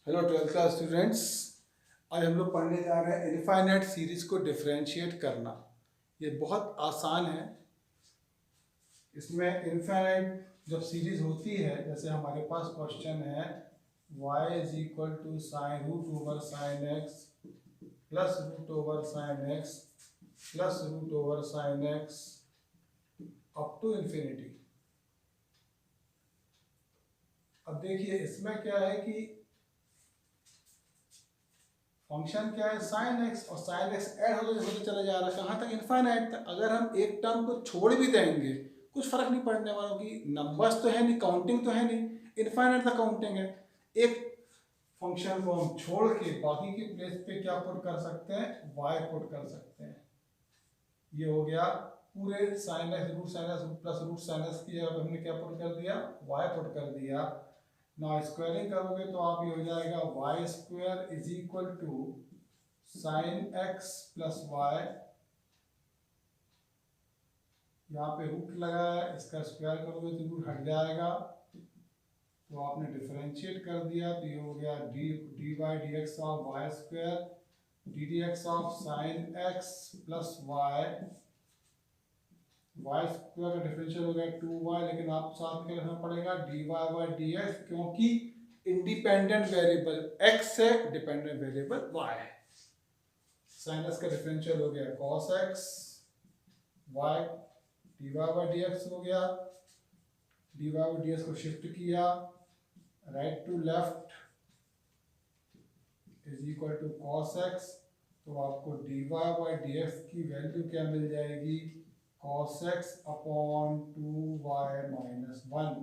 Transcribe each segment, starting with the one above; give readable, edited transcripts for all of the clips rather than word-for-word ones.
Hello 12th class students. आज हम लोग पढ़ने जा रहे हैं इनफाइनाइट सीरीज को डिफरेंशिएट करना। ये बहुत आसान है। इसमें इनफाइनाइट जब सीरीज होती है, जैसे हमारे पास क्वेश्चन है y is equal to sine root over sine x plus root over sine x plus root over sine x up to infinity. अब देखिए इसमें क्या है कि फंक्शन क्या है साइन एक्स, और साइन एक्स ऐड होते चला जा रहा है कहाँ तक, इनफाइनाइट तक। अगर हम एक टर्म को छोड़ भी देंगे कुछ फर्क नहीं पड़ने वाला, कि नंबर्स तो है नहीं, काउंटिंग तो है नहीं, इनफाइनाइट तक काउंटिंग है। एक फंक्शन को हम छोड़ के बाकी की प्लेस पे क्या पुट कर सकते हैं, y पुट कर सकते हैं। ये हो गया पूरे sine x root plus root sine x की जगह हमने क्या पुट कर दिया, y पुट कर दिया। ना स्क्वायरिंग करोगे तो आप ये हो जाएगा y square is equal to sine x plus y, यहाँ पे रूट लगा है, इसका स्क्वायर करोगे तो रूट हट जाएगा, तो आपने डिफरेंशिएट कर दिया तो ये हो गया d y d x of y square d d x of sine x plus y. Y square का डिफरेंशियल हो गया 2y, लेकिन आप साथ में रखना पड़ेगा d y by d x, क्योंकि इंडिपेंडेंट वेरिएबल x है, डिपेंडेंट वेरिएबल y है। साइन एक्स का डिफरेंशियल हो गया cos x y, d y by d x हो गया, d y by d x को शिफ्ट किया right to left is equal to cos x, तो आपको d y by d x की वैल्यू क्या मिल जाएगी, cos x अपॉन 2y माइनस 1।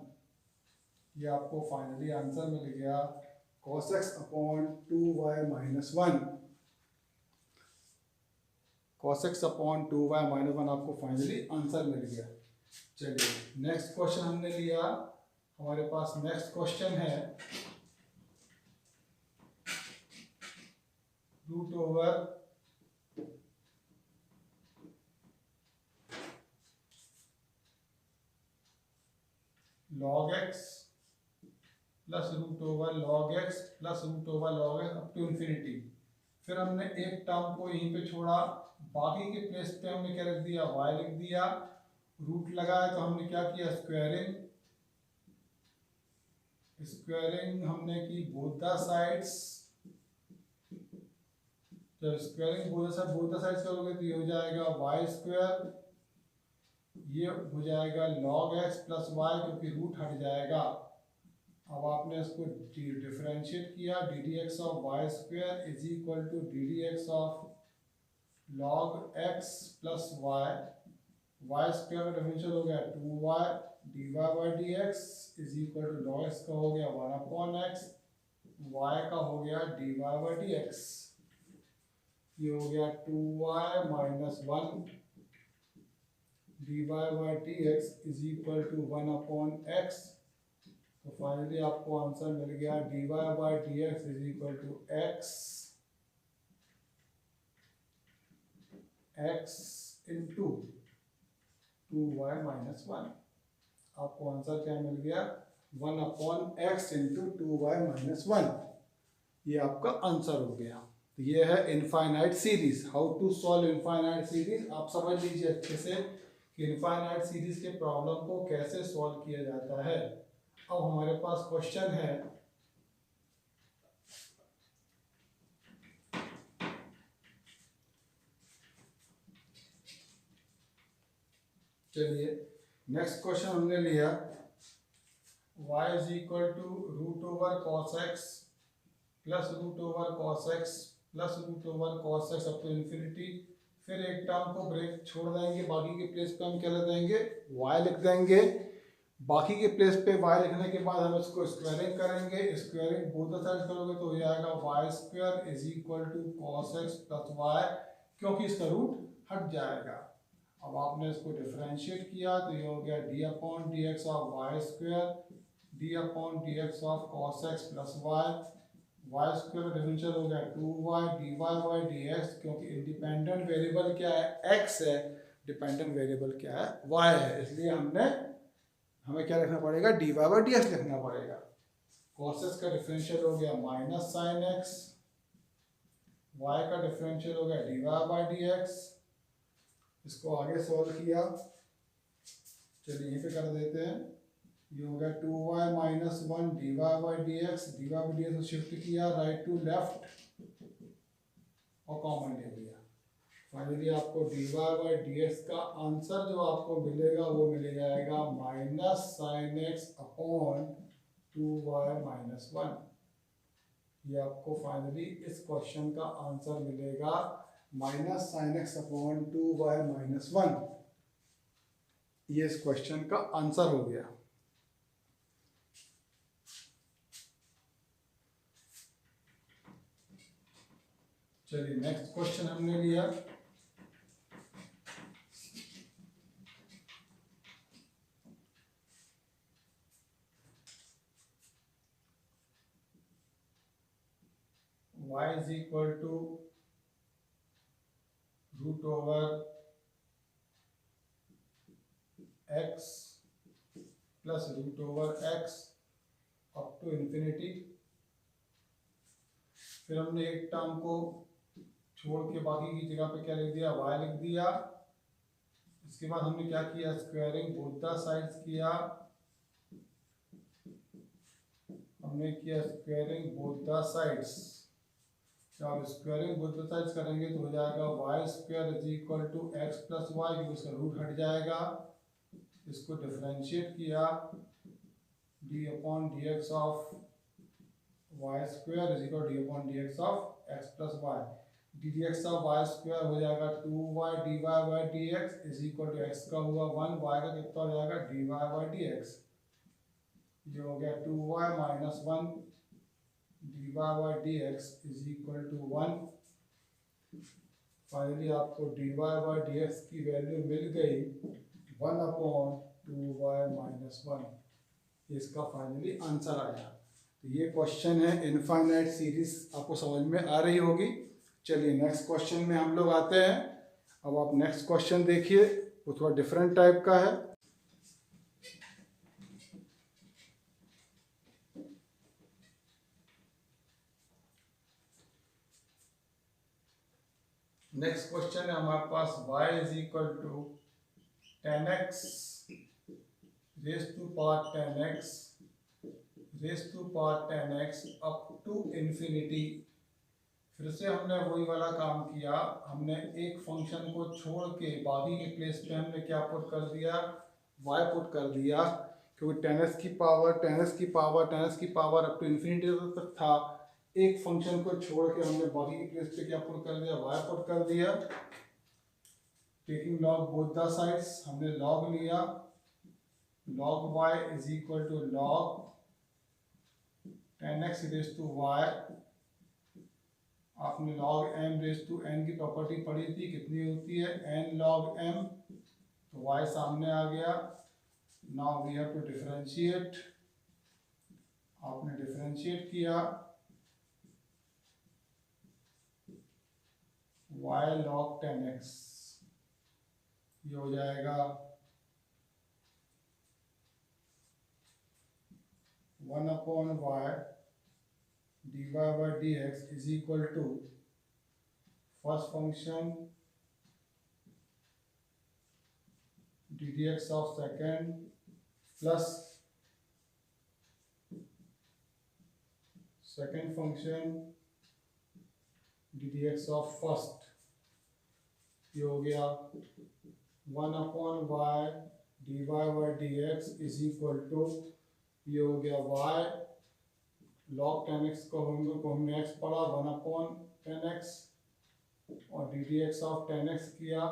ये आपको फाइनली आंसर मिल गया cos x अपॉन 2y माइनस 1। cos x अपॉन 2y माइनस 1 आपको फाइनली आंसर मिल गया। चलिए नेक्स्ट क्वेश्चन हमने लिया, हमारे पास नेक्स्ट क्वेश्चन है root over log x plus root over log x plus root over log x up to infinity. फिर हमने एक टर्म को यहीं पे छोड़ा, बाकी के प्लेस पे हमने क्या लिख दिया, y लिख दिया। रूट लगाया तो हमने क्या किया, स्क्वायरिंग। स्क्वायरिंग हमने की बोथ द साइड्स। जब स्क्वायरिंग बोथ द साइड्स करोगे तो ये हो जाएगा y स्क्वायर, ये हो जाएगा log x प्लस y, क्योंकि रूट हट जाएगा। अब आपने इसको डिफरेंशिएट किया, d d x of y square is equal to d d x of log x plus y. Y square का डिफरेंशियल हो गया 2y, d y by d x is equal to log x का हो गया 1 upon x, Y का हो गया d y by d x. ये हो गया 2y minus 1 d y by d x is equal to 1 upon x. तो फाइनली आपको आंसर मिल गया d y by d x is equal to x into 2y minus 1। आपको answer क्या मिल गया, 1 upon x into 2y minus 1। ये आपका answer हो गया। तो ये है infinite series. How to solve infinite series आप समझ लीजिए अच्छे से कि इनफाइनाइट सीरीज के प्रॉब्लम को कैसे सॉल्व किया जाता है। अब हमारे पास क्वेश्चन है चलिए नेक्स्ट क्वेश्चन हमने लिया y is equal to root over cos x plus root over cos x plus root over cos x up to infinity. फिर एक टर्म को ब्रेक छोड़ देंगे, बाकी के प्लेस पे हम क्या लिख देंगे, y लिख देंगे। बाकी के प्लेस पे y लिखने के बाद हम इसको स्क्वायरिंग करेंगे। स्क्वायरिंग बोथ साइड करोगे तो हो जाएगा y square is equal to cos x plus y, क्योंकि इसका रूट हट जाएगा। अब आपने इसको डिफरेंशिएट किया तो ये हो गया d upon d x of y square d upon d x of cos x plus y. Y square का डिफरेंशियल हो गया 2y d y by d x, क्योंकि इंडिपेंडेंट वेरिएबल क्या है, x है, डिपेंडेंट वेरिएबल क्या है, y है, इसलिए हमें क्या लिखना पड़ेगा, d y by d x लिखना पड़ेगा। cos x का डिफरेंशियल हो गया माइनस साइन एक्स, y का डिफरेंशियल हो गया dy बाई डी एक्स। इसको आगे सॉल्व किया, चलिए यहीं पे कर देते हैं। ये हो गया 2y minus 1 dy by d x, dy by d x को शिफ्ट किया राइट टू लेफ्ट और कॉमन ले लिया। फाइनली आपको dy बाई डी एक्स का आंसर जो आपको मिलेगा वो मिल जाएगा minus sine x upon 2y minus 1। ये आपको फाइनली इस क्वेश्चन का आंसर मिलेगा minus sine x upon 2y minus 1। ये इस क्वेश्चन का आंसर हो गया। चलिए नेक्स्ट क्वेश्चन हमने लिया, y is equal to root over x plus root over x up to infinity। फिर हमने एक टर्म को छोड़ के बाकी की जगह पे क्या लिख दिया, y लिख दिया। इसके बाद हमने क्या किया, स्क्वायरिंग बोथ द साइड्स किया। हमने किया स्क्वायरिंग बोथ द साइड्स। जब स्क्वायरिंग बोथ द साइड्स करेंगे तो हो जाएगा y square is equal to x plus y, क्योंकि उसका रूट हट जाएगा। इसको डिफरेंशिएट किया, d upon d x of y square is equal d upon d x of x plus y. D x of y square हो जाएगा 2y dy by d x is equal to x का हुआ 1, y का कितना हो जाएगा dy by d x. ये हो गया 2y minus 1 dy by d x is equal to 1। Finally आपको dy बाई डी एक्स की वैल्यू मिल गई 1 अपॉन 2y माइनस 1। इसका फाइनली आंसर आया। तो ये क्वेश्चन है इनफाइनाइट सीरीज, आपको समझ में आ रही होगी। चलिए नेक्स्ट क्वेश्चन में हम लोग आते हैं। अब आप नेक्स्ट क्वेश्चन देखिए, वो थोड़ा डिफरेंट टाइप का है। नेक्स्ट क्वेश्चन है हमारे पास y is equal to 10x raise to power 10x raise to power 10x up to infinity. फिर से हमने वही वाला काम किया, हमने एक फंक्शन को छोड़ के बाकी के प्लेस पे हमने क्या पुट कर दिया, y पुट कर दिया, क्योंकि 10x की पावर 10x की पावर 10x की पावर अप टू इंफिनिटी तक था। एक फंक्शन को छोड़ के हमने बाकी के प्लेस पे क्या पुट कर दिया, y पुट कर दिया। Taking log both the sides, हमने लॉग लिया, log y is equal to log 10x raise to y। आपने log m raise to n की प्रॉपर्टी पढ़ी थी, कितनी होती है n log m, तो y सामने आ गया। Now we have to differentiate. आपने डिफरेंशिएट किया, y log 10x, ये हो जाएगा 1 upon y dy by dx is equal to first function ddx of second plus second function ddx of first। ये हो गया 1 upon y dy by dx is equal to, ये हो गया y log 10x को हमने x पढ़ा 1 upon 10x और ddx ऑफ 10x किया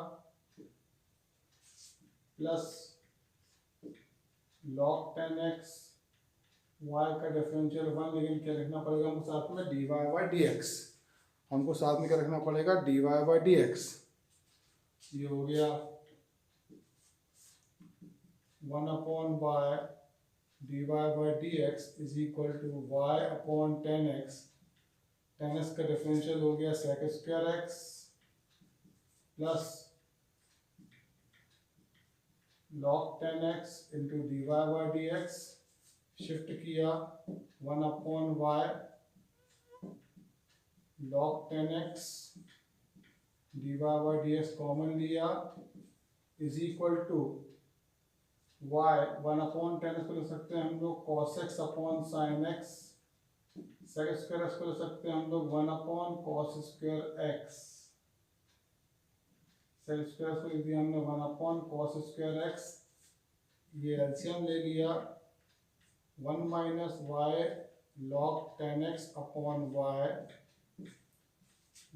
प्लस log 10x y का डिफरेंशियल 1, लेकिन क्या लिखना पड़ेगा हमको साथ में dy बाई dx, हमको साथ में क्या रखना पड़ेगा dy बाई dx। ये हो गया 1 upon y dy by dx is equal to y upon 10x। 10x का डिफरेंशियल हो गया sec square x plus log 10x into dy by dx। Shift किया 1/y log 10x dy by dx common लिया is equal to y 1/10 को लिख सकते हैं हम लोग cos x upon sin x, sec square x को लिख सकते हैं हम लोग 1/cos square x, sec square को लिख दिया हमने 1/cos स्क्वायर x, ये एलसीएम ले लिया 1 minus y log 10x upon y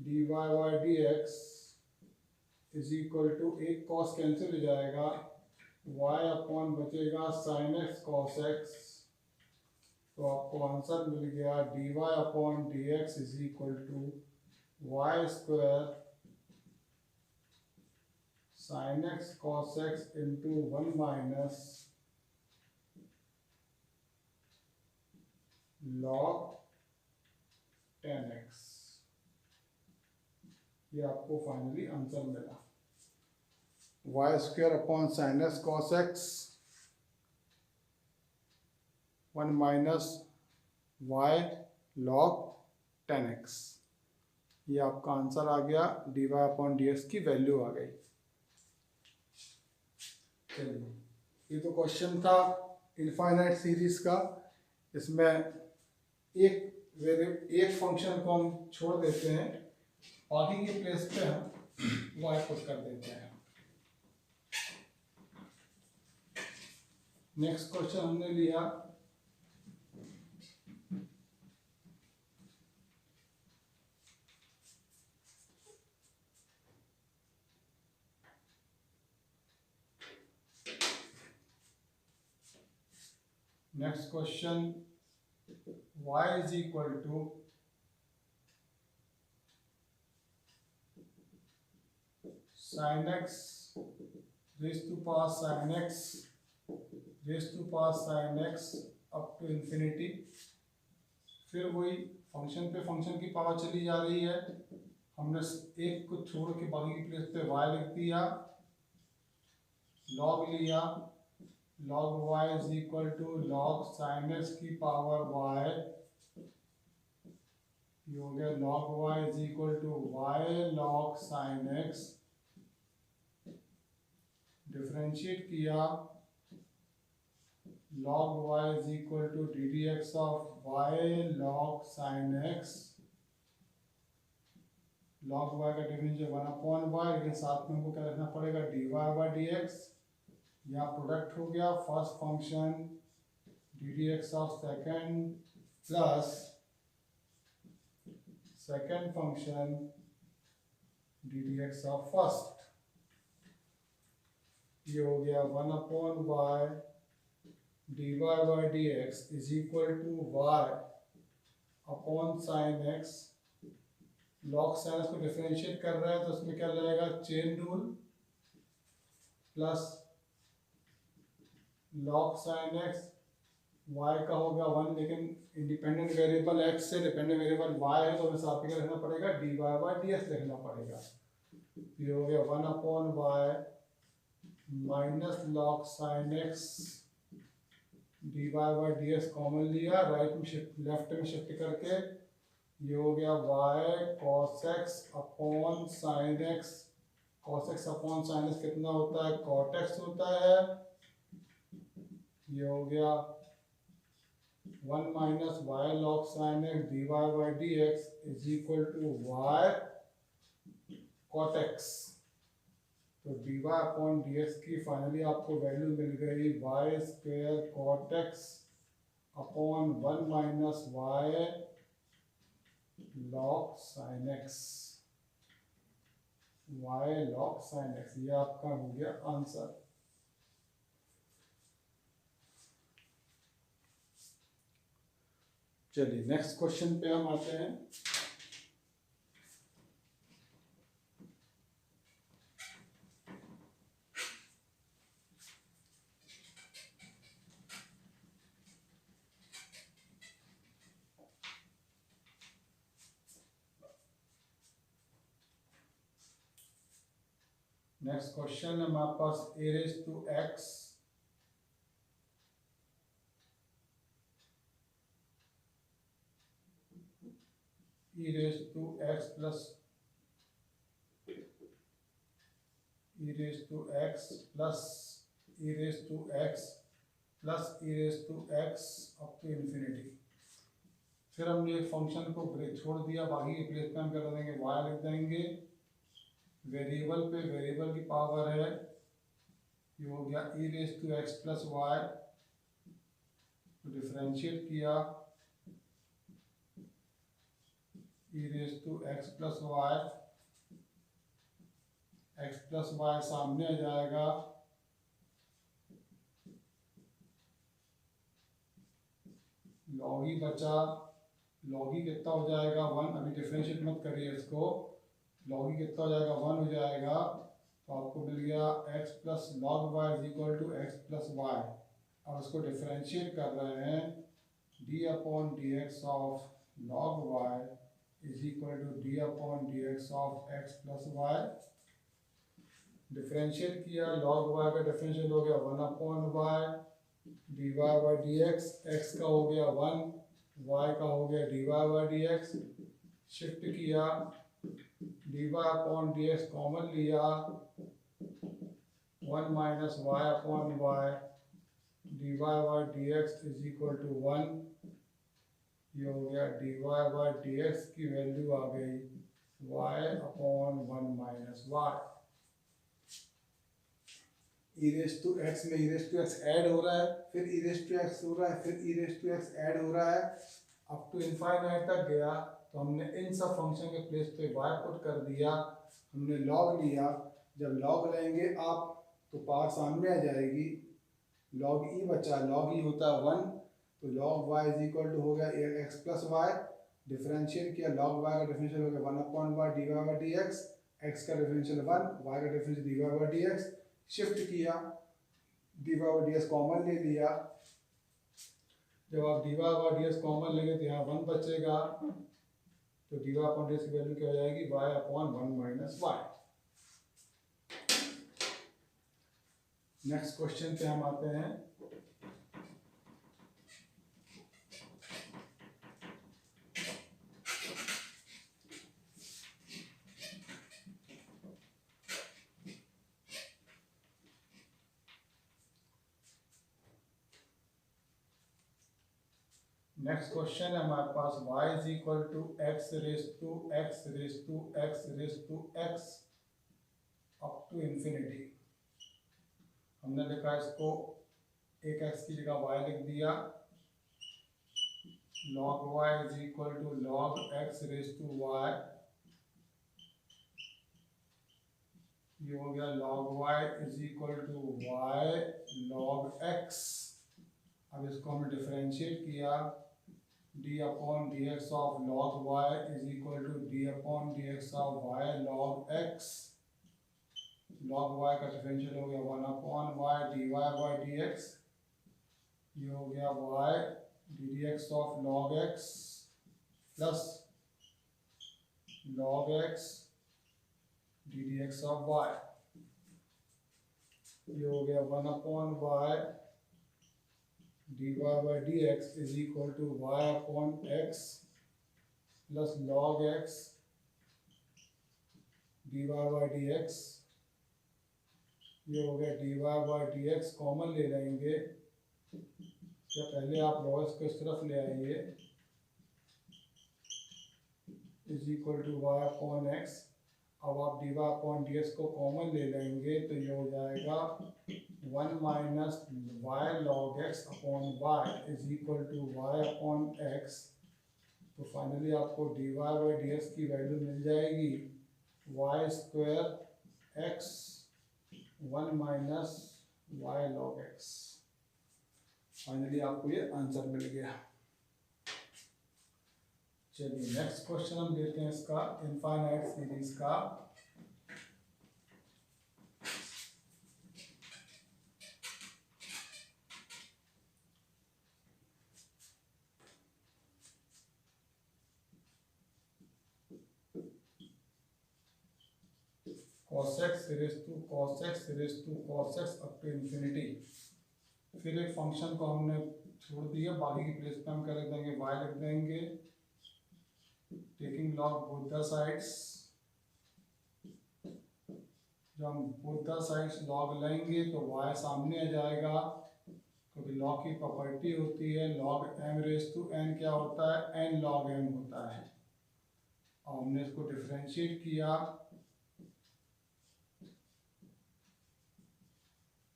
dy by d x is equal to एक कॉस कैंसिल हो जाएगा y अपॉन बचेगा sin x cos x, तो आपको आंसर मिल गया dy upon d x is equal to y square sin x cos x into 1 minus log 10x, ये आपको फाइनली आंसर मिला y square upon sine x cos x 1 minus y log 10x, ये आपका answer आ गया dy upon d x की value आ गई। चलिए, ये तो क्वेश्चन था इनफाइनाइट सीरीज का, इसमें एक फंक्शन को हम छोड़ देते हैं, बाकी के प्लेस पे हम वाई पुट कर देते हैं। नेक्स्ट क्वेश्चन हमने लिया next question y is equal to sin x raised to power sin x raised to power sin x up to infinity, फिर वही फंक्शन पे फंक्शन की पावर चली जा रही है, हमने एक को छोड़ के बाकी की प्लेस पे y लिख दिया, log लिया log y is equal to log sin x की पावर y, ये हो गया log y is equal to y log sin x, differentiate किया log y is equal to d dx of y log sin x, log y का differential 1/y, लेकिन साथ में हमको क्या रखना पड़ेगा dy by dx, यहाँ प्रोडक्ट हो गया first function d d x of second plus second function d d x of first, ये हो गया 1/y dy by dx is equal to y upon sine x, log sine x को differentiate कर रहा है तो उसमें क्या लगेगा chain rule plus log sin x, y का होगा 1, लेकिन इंडिपेंडेंट वेरिएबल x से डिपेंडेंट वेरिएबल y है तो हमें साथ में लिखना पड़ेगा dy by dx लिखना पड़ेगा, ये हो गया 1/y minus log sin x dy by dx common लिया, राइट में शिफ्ट लेफ्ट में शिफ्ट करके ये हो गया y cos x upon sin x, cos x upon sin x कितना होता है cot x होता है, ये हो गया 1 minus y log sin x dy by dx is equal to y cot x, तो dy अपॉन dx की फाइनली आपको वैल्यू मिल गई y square cot x upon 1 minus y log sin x, y log sin x, ये आपका हो गया answer. चलिए नेक्स्ट क्वेश्चन पे हम आते हैं। नेक्स्ट क्वेश्चन है हमारे पास a raised to x e raise to x plus e raise to x plus e raise to x plus e raise to x up to infinity. फिर हमने एक फंक्शन को ब्रेक छोड़ दिया, बाकी की प्लेस पे हम क्या कर देंगे, वाई लिख देंगे। वेरिएबल पे वेरिएबल की पावर है, ये हो गया e raise to x plus y, तो डिफरेंशिएट किया e raise to x plus y, x plus y सामने आ जाएगा, लॉग ही बचा, लॉग ही कितना हो जाएगा 1, अभी डिफरेंशिएट मत करिए इसको, लॉग ही कितना हो जाएगा 1 हो जाएगा, तो आपको मिल गया x plus log y is equal to x plus y. अब इसको डिफरेंशिएट कर रहे हैं, d upon d x of log y is equal to d upon d x of x plus y. Differentiate किया, लॉग वाई का differential हो गया 1 upon y d y by d x, x का हो गया 1, वाई का हो गया d y by d x. Shift किया, d y upon d x common लिया, 1 minus y upon y d y by d x is equal to 1। ये हो गया d y by d x की वैल्यू आ गई y upon 1 minus y. E raise to x में e raise to x add हो रहा है, फिर ई रेस टू एक्स हो रहा है, फिर ई रेस टू एक्स ऐड हो रहा है, अप टू इनफाइनाइट तक गया। तो हमने इन सब फंक्शन के प्लेस पे वाई पुट कर दिया, हमने लॉग लिया, जब लॉग लेंगे आप तो पावर सामने आ जाएगी, लॉग ई बचा, लॉग ई होता है 1, तो log y is equal to हो गया एक्स प्लस वाई, डिफरेंशिएट किया, लॉग वाई का डिफरेंशियल हो गया 1 upon y d y by d x, x का डिफरेंशियल 1, वाई का differential d y by d x. Shift किया, d y by d x common ले लिया, जब आप d y by d x common लेंगे तो यहाँ 1 बचेगा, तो d y upon d x की वैल्यू क्या हो जाएगी, y upon 1 minus y. Next question पे हम आते हैं। नेक्स्ट क्वेश्चन है हमारे पास, y is equal to x raise to x raise to x raise to x up to infinity. हमने लिखा इसको एक x की जगह y लिख दिया, log y is equal to log x raise to y, ये हो गया log y is equal to y log x। अब इसको हमने डिफरेंशिएट किया, d upon d x of log y is equal to d upon d x of y log x। log y का differential हो गया 1 upon y dy by dx, ये हो गया y ddx of log x plus log x ddx of y, ये हो गया 1 upon y dy by dx is equal to y upon x plus log x dy by dx। ये हो गया dy by dx common ले लेंगे, या पहले आप log x को इस तरफ ले आइए, is equal to y upon x। अब आप dy अपॉन dx को कॉमन ले लेंगे तो ये हो जाएगा 1 minus y log x upon y is equal to y upon x. तो फाइनली आपको d y by d x की वैल्यू मिल जाएगी y square x 1 minus y log x. Finally आपको ये आंसर मिल गया। चलिए नेक्स्ट क्वेश्चन हम लेते हैं इसका, इनफाइनाइट सीरीज का। cos x raised to cos x raised to cos x up to infinity। फिर एक फंक्शन को हमने छोड़ दिया, बाकी की प्लेस पे हम क्या लिख देंगे, y लिख देंगे, taking log both the sides, जब हम बोथ द साइड्स लॉग लेंगे तो y सामने आ जाएगा, क्योंकि लॉग की प्रॉपर्टी होती है log m raise to n क्या होता है, n log m होता है। और हमने इसको डिफरेंशिएट किया,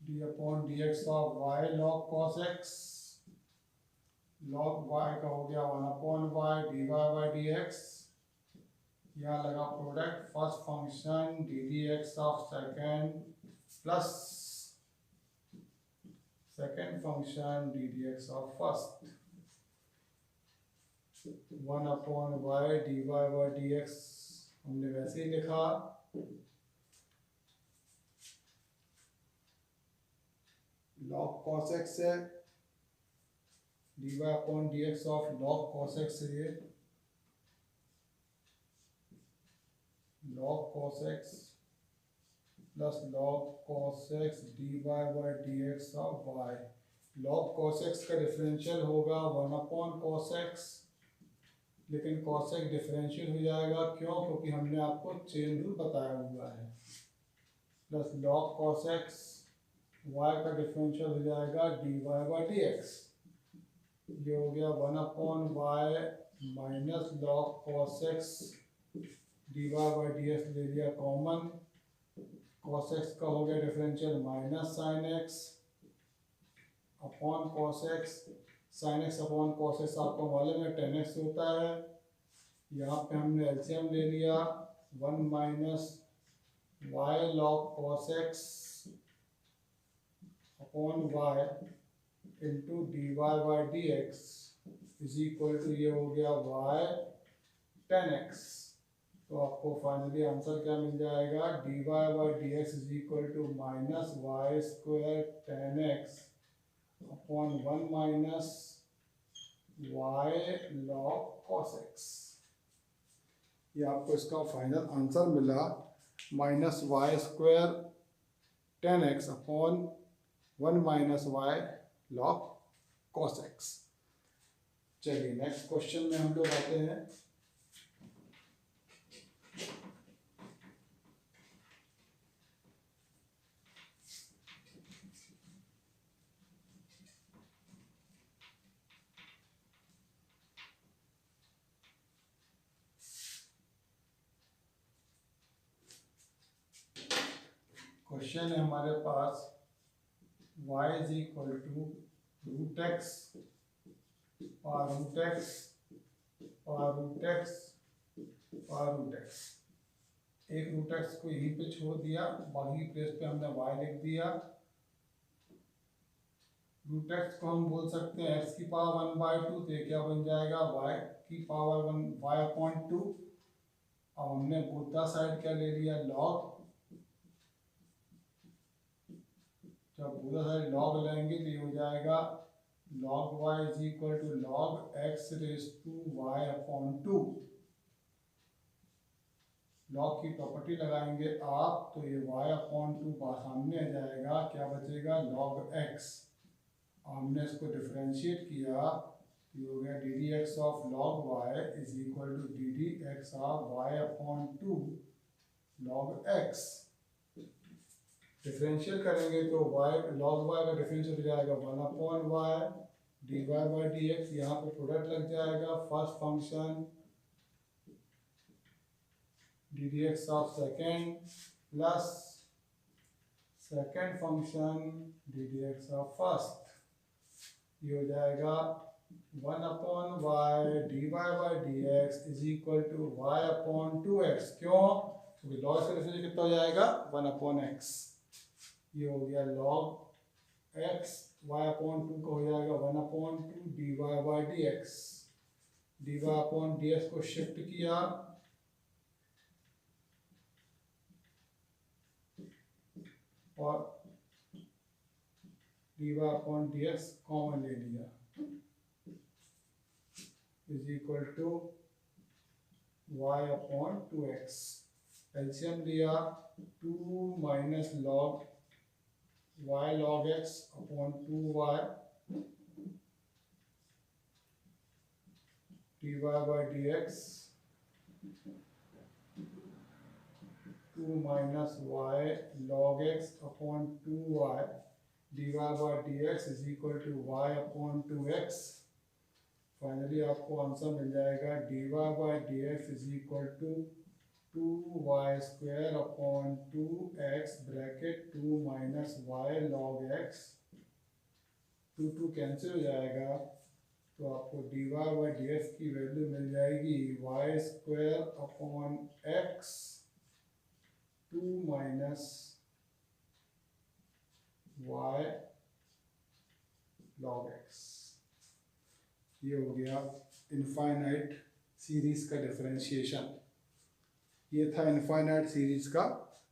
d upon d x of y log cos x, log y का हो गया 1 upon y d y by d x. यहाँ लगा product first function d d x of second plus second function d d x of first, 1 upon y d y by d x हमने वैसे ही लिखा, log cos x है, d y upon d x of log cos x है, ये log cos x plus log cos x d y by d x of y. Log cos x का differential होगा 1 upon cos x, लेकिन cos x differential हो जाएगा, क्यों? क्योंकि हमने आपको चेन रूल बताया हुआ है, plus log cos x y का डिफरेंशियल हो जाएगा dy बाई डी एक्स। ये हो गया 1 upon y minus log cos x dy by d x ले लिया कॉमन, कॉस एक्स का हो गया differential minus sine x upon cos x, sine x upon cos x आपको मालूम है 10x होता है। यहाँ पे हमने एलसीएम ले लिया, 1 minus y log cos x upon y into d y by d x is equal to, ये हो गया y 10x। तो आपको फाइनली आंसर क्या मिल जाएगा, d y by d x is equal to minus y square 10x upon 1 minus y log cos x. ये आपको इसका फाइनल आंसर मिला, minus y square 10x upon 1 minus y log cos x. चलिए next question में हम लोग आते हैं। क्वेश्चन है हमारे पास y is equal to root x or root x or root x or root x। एक रूट एक्स को यहीं पे छोड़ दिया, बाकी प्लेस पे हमने y लिख दिया। रूट एक्स को हम बोल सकते हैं x की पावर 1/2, तो ये क्या बन जाएगा y की पावर 1 y अपॉन 2। अब हमने बोथ साइड क्या ले लिया, लॉग। जब पूरा साइड लॉग लेंगे तो ये हो जाएगा log y is equal to log x raise to y upon 2। Log की प्रॉपर्टी लगाएंगे आप, तो ये y अपॉन 2 सामने आ जाएगा, क्या बचेगा log x। हमने इसको डिफरेंशिएट किया, ये हो गया d d x of log y is equal to d d x of y upon 2 log x। Differential करेंगे तो y log y का डिफरेंशियल हो जाएगा 1 upon y d y by d x. यहाँ पे प्रोडक्ट लग जाएगा, first function d d x of second plus second function d d x of first. ये हो जाएगा 1 upon y d y by d x is equal to y upon 2x। क्यों? क्योंकि log का डिफरेंशियल कितना हो जाएगा 1 अपॉन x। ये हो गया log x y अपॉन 2 का हो जाएगा 1 upon 2 d y by d x. D y upon d x को शिफ्ट किया, और d y upon d x common ले लिया, is equal to y upon 2x। LCM लिया, 2 minus log y log x अपॉन 2y dy by d x 2 minus y log x upon 2y dy by dx is equal to y upon 2x. Finally आपको answer मिल जाएगा dy by dx is equal to 2y square upon 2x bracket 2 minus y log x, 2 cancel हो जाएगा तो आपको dy by dx की value मिल जाएगी y square upon x 2 minus y log x। ये हो गया इनफाइनाइट सीरीज का डिफरेंशिएशन। ये था इनफाइनाइट सीरीज का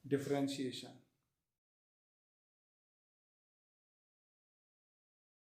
डिफरेंशिएशन।